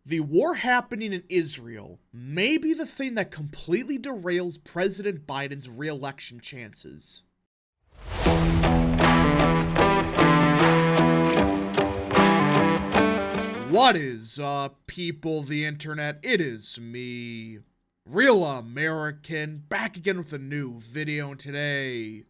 The war happening in Israel may be the thing that completely derails President Biden's re-election chances. What is up, people of the internet? It is me, Real American, back again with a new video. And today,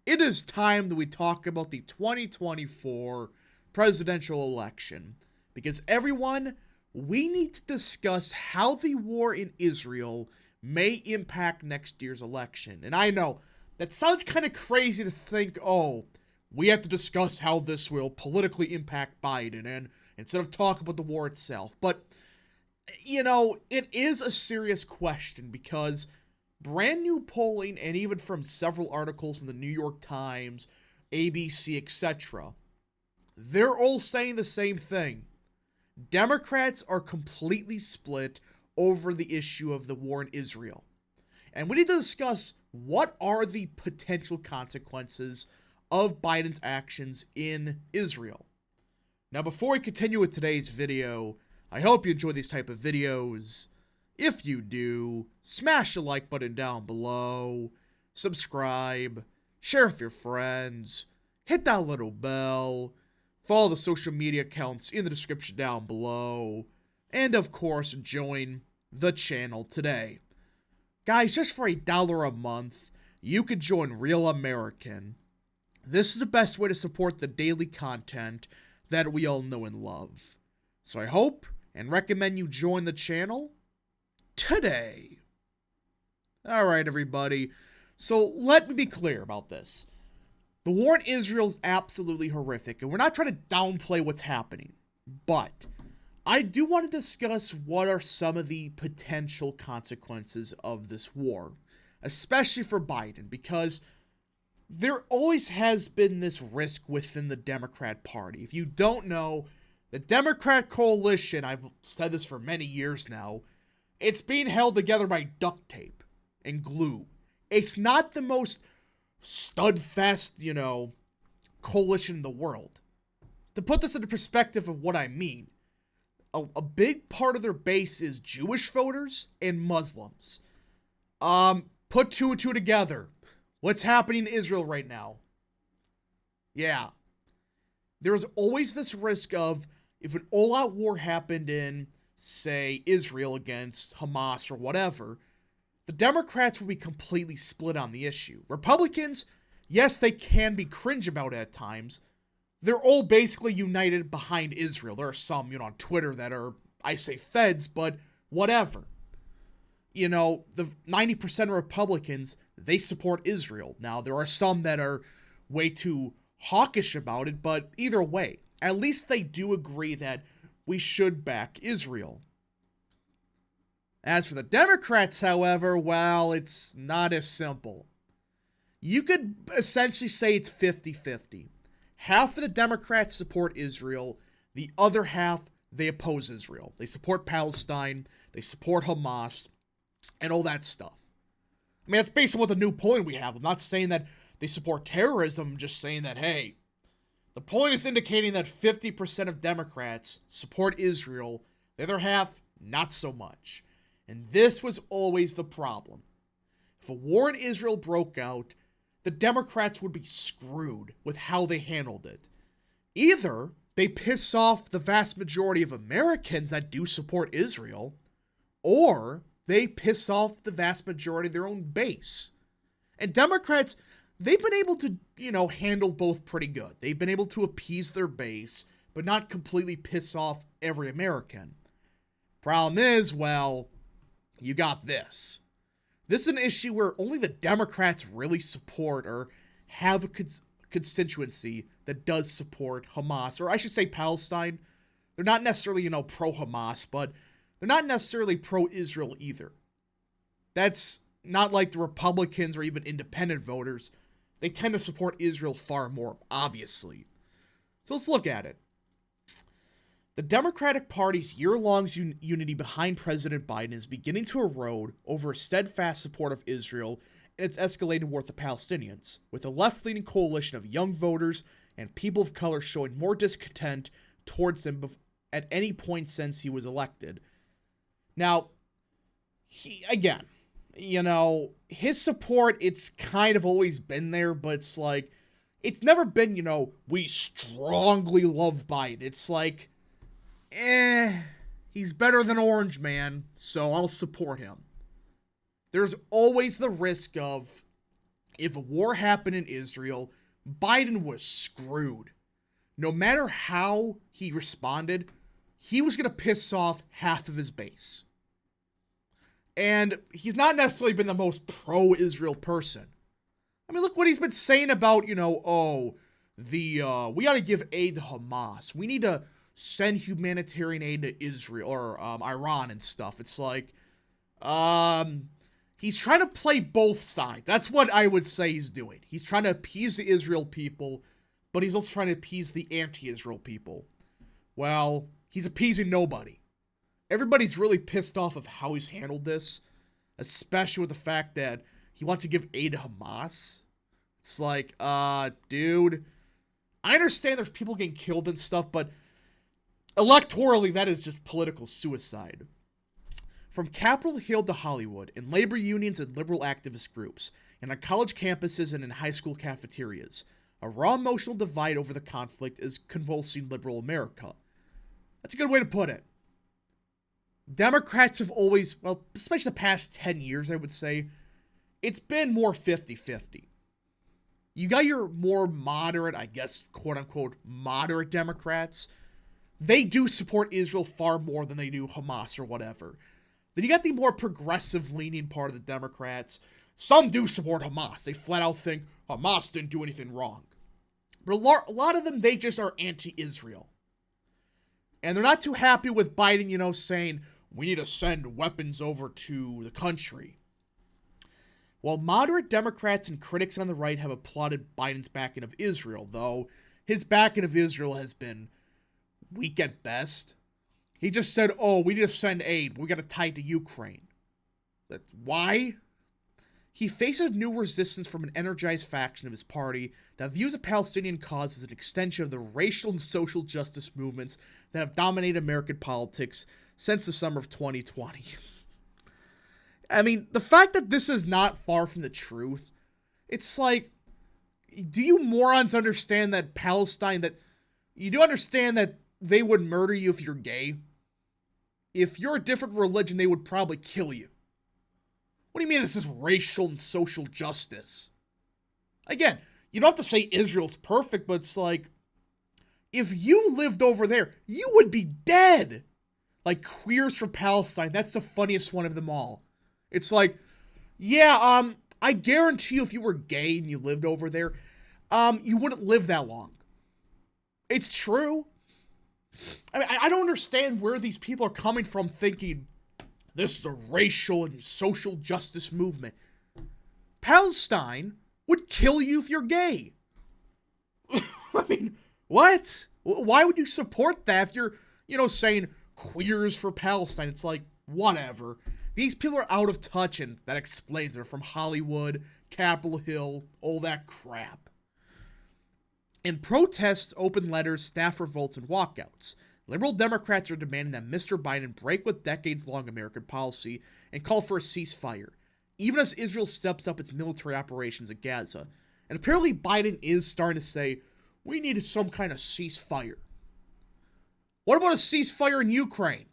it is time that we talk about the 2024 presidential election. Because everyone, we need to discuss how the war in Israel may impact next year's election. And I know, that sounds kind of crazy to think, oh, we have to discuss how this will politically impact Biden, and instead of talking about the war itself. But, you know, it is a serious question because brand new polling, and even from several articles from the New York Times, ABC, etc., they're all saying the same thing. Democrats are completely split over the issue of the war in Israel. And we need to discuss what are the potential consequences of Biden's actions in Israel. Now, before we continue with today's video, I hope you enjoy these type of videos. If you do, smash the like button down below, subscribe, share with your friends, hit that little bell, follow the social media accounts in the description down below, and of course, join the channel today. Guys, just for $1 a month, you could join Real American. This is the best way to support the daily content that we all know and love. So I hope and recommend you join the channel today. Alright, everybody. So let me be clear about this. The war in Israel is absolutely horrific, and we're not trying to downplay what's happening. But I do want to discuss what are some of the potential consequences of this war, especially for Biden, because there always has been this risk within the Democrat Party. If you don't know, the Democrat coalition, I've said this for many years now, it's being held together by duct tape and glue. It's not the most steadfast, coalition in the world. To put this into perspective of what I mean, a big part of their base is Jewish voters and Muslims. Put two and two together. What's happening in Israel right now? Yeah. There's always this risk of, if an all-out war happened in, say, Israel against Hamas or whatever, the Democrats will be completely split on the issue. Republicans, yes, they can be cringe about it at times. They're all basically united behind Israel. There are some, on Twitter that are, I say feds, but whatever. The 90% of Republicans, they support Israel. Now, there are some that are way too hawkish about it, but either way, at least they do agree that we should back Israel. As for the Democrats, however, well, it's not as simple. You could essentially say it's 50-50. Half of the Democrats support Israel, the other half, they oppose Israel. They support Palestine, they support Hamas, and all that stuff. I mean, that's based on what the new polling we have. I'm not saying that they support terrorism, I'm just saying that, hey, the polling is indicating that 50% of Democrats support Israel, the other half, not so much. And this was always the problem. If a war in Israel broke out, the Democrats would be screwed with how they handled it. Either they piss off the vast majority of Americans that do support Israel, or they piss off the vast majority of their own base. And Democrats, they've been able to, handle both pretty good. They've been able to appease their base, but not completely piss off every American. Problem is, well, you got this. This is an issue where only the Democrats really support or have a constituency that does support Hamas, or I should say Palestine. They're not necessarily, pro-Hamas, but they're not necessarily pro-Israel either. That's not like the Republicans or even independent voters. They tend to support Israel far more, obviously. So let's look at it. The Democratic Party's year-long unity behind President Biden is beginning to erode over a steadfast support of Israel and its escalating war with the Palestinians, with a left-leaning coalition of young voters and people of color showing more discontent towards them at any point since he was elected. Now, again, his support, it's kind of always been there, but it's like, it's never been, we strongly love Biden. It's like, he's better than Orange Man, so I'll support him. There's always the risk of, if a war happened in Israel, Biden was screwed. No matter how he responded, he was going to piss off half of his base. And he's not necessarily been the most pro-Israel person. I mean, look what he's been saying about, we got to give aid to Hamas. We need to send humanitarian aid to Israel or Iran and stuff. It's like, he's trying to play both sides. That's what I would say he's doing. He's trying to appease the Israel people, but he's also trying to appease the anti-Israel people. Well, he's appeasing nobody. Everybody's really pissed off of how he's handled this, especially with the fact that he wants to give aid to Hamas. It's like, dude, I understand there's people getting killed and stuff, but electorally, that is just political suicide. From Capitol Hill to Hollywood, in labor unions and liberal activist groups, and on college campuses and in high school cafeterias, a raw emotional divide over the conflict is convulsing liberal America. That's a good way to put it. Democrats have always, well, especially the past 10 years, I would say, it's been more 50-50. You got your more moderate, I guess, quote-unquote, moderate Democrats. They do support Israel far more than they do Hamas or whatever. Then you got the more progressive-leaning part of the Democrats. Some do support Hamas. They flat out think Hamas didn't do anything wrong. But a lot of them, they just are anti-Israel. And they're not too happy with Biden, saying, we need to send weapons over to the country. While moderate Democrats and critics on the right have applauded Biden's backing of Israel, though his backing of Israel has been weak at best. He just said, we need to send aid. We got to tie it to Ukraine. That's why? He faces new resistance from an energized faction of his party that views the Palestinian cause as an extension of the racial and social justice movements that have dominated American politics since the summer of 2020. I mean, the fact that this is not far from the truth, it's like, do you morons understand that you do understand that they would murder you if you're gay? If you're a different religion, they would probably kill you. What do you mean this is racial and social justice? Again, you don't have to say Israel's perfect, but it's like, if you lived over there, you would be dead. Like Queers for Palestine, that's the funniest one of them all. It's like, yeah, I guarantee you if you were gay and you lived over there, you wouldn't live that long. It's true. I mean, I don't understand where these people are coming from thinking this is a racial and social justice movement. Palestine would kill you if you're gay. I mean, what? Why would you support that if you're, saying Queers for Palestine? It's like, whatever. These people are out of touch, and that explains they're from Hollywood, Capitol Hill, all that crap. In protests, open letters, staff revolts, and walkouts, liberal Democrats are demanding that Mr. Biden break with decades-long American policy and call for a ceasefire, even as Israel steps up its military operations in Gaza. And apparently Biden is starting to say, we need some kind of ceasefire. What about a ceasefire in Ukraine?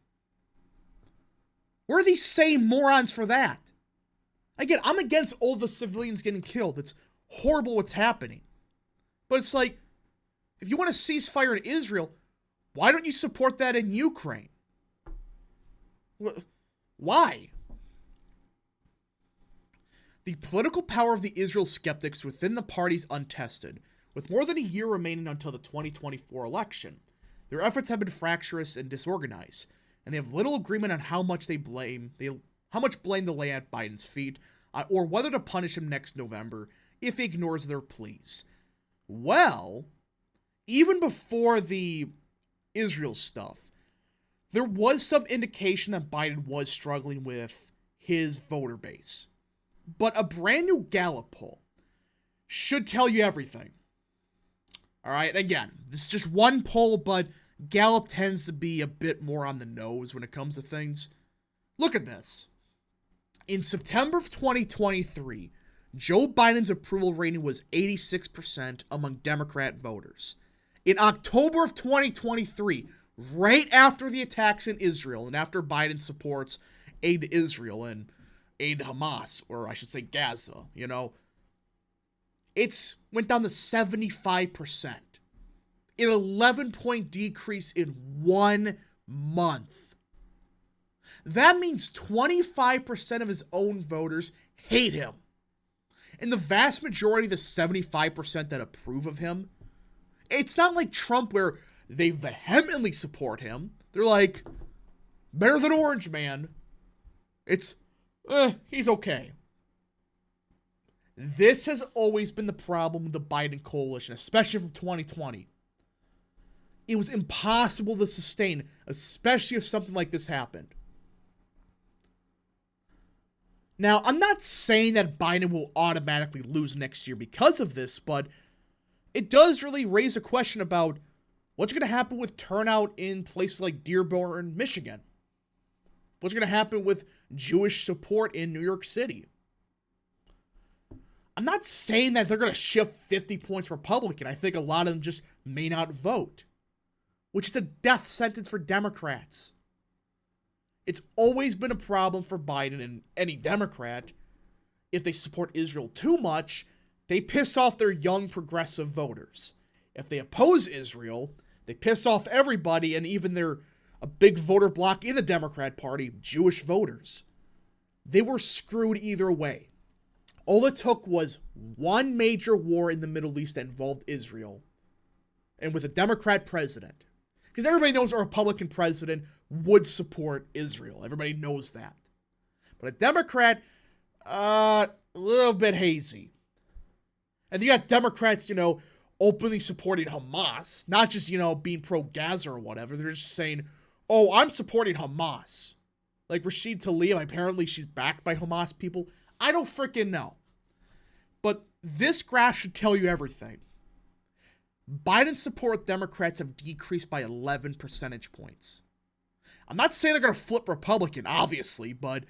Where are these same morons for that? Again, I'm against all the civilians getting killed. It's horrible what's happening. But it's like, if you want a ceasefire in Israel, why don't you support that in Ukraine? Why? The political power of the Israel skeptics within the party is untested, with more than a year remaining until the 2024 election. Their efforts have been fractious and disorganized, and they have little agreement on how much blame they lay at Biden's feet, or whether to punish him next November if he ignores their pleas. Well, even before the Israel stuff, there was some indication that Biden was struggling with his voter base. But a brand new Gallup poll should tell you everything. All right, again, this is just one poll, but Gallup tends to be a bit more on the nose when it comes to things. Look at this. In September of 2023, Joe Biden's approval rating was 86% among Democrat voters. In October of 2023, right after the attacks in Israel and after Biden supports aid to Israel and aid to Hamas, or I should say Gaza, it's went down to 75%. An 11-point decrease in 1 month. That means 25% of his own voters hate him. And the vast majority of the 75% that approve of him, it's not like Trump where they vehemently support him. They're like, better than Orange Man. It's, he's okay. This has always been the problem with the Biden coalition, especially from 2020. It was impossible to sustain, especially if something like this happened. Now, I'm not saying that Biden will automatically lose next year because of this, but it does really raise a question about what's going to happen with turnout in places like Dearborn, Michigan. What's going to happen with Jewish support in New York City? I'm not saying that they're going to shift 50 points Republican. I think a lot of them just may not vote, which is a death sentence for Democrats. It's always been a problem for Biden and any Democrat. If they support Israel too much, they piss off their young progressive voters. If they oppose Israel, they piss off everybody and even a big voter bloc in the Democrat Party, Jewish voters. They were screwed either way. All it took was one major war in the Middle East that involved Israel, and with a Democrat president. Because everybody knows a Republican president would support Israel. Everybody knows that. But a Democrat, a little bit hazy. And you got Democrats, openly supporting Hamas. Not just, being pro-Gaza or whatever. They're just saying, oh, I'm supporting Hamas. Like Rashid Tlaib, apparently she's backed by Hamas people. I don't freaking know. But this graph should tell you everything. Biden's support with Democrats have decreased by 11 percentage points. I'm not saying they're going to flip Republican, obviously, but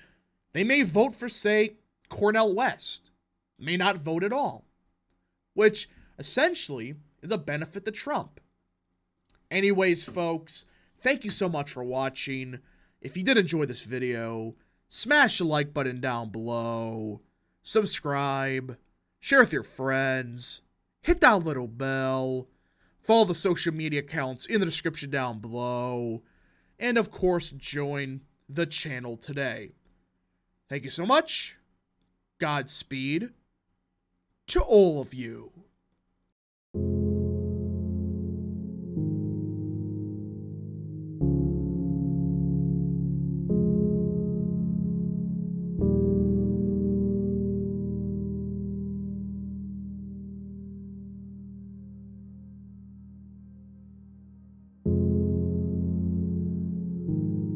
they may vote for, say, Cornel West. May not vote at all. Which, essentially, is a benefit to Trump. Anyways, folks, thank you so much for watching. If you did enjoy this video, smash the like button down below, subscribe, share with your friends, hit that little bell, follow the social media accounts in the description down below, and of course, join the channel today. Thank you so much. Godspeed to all of you.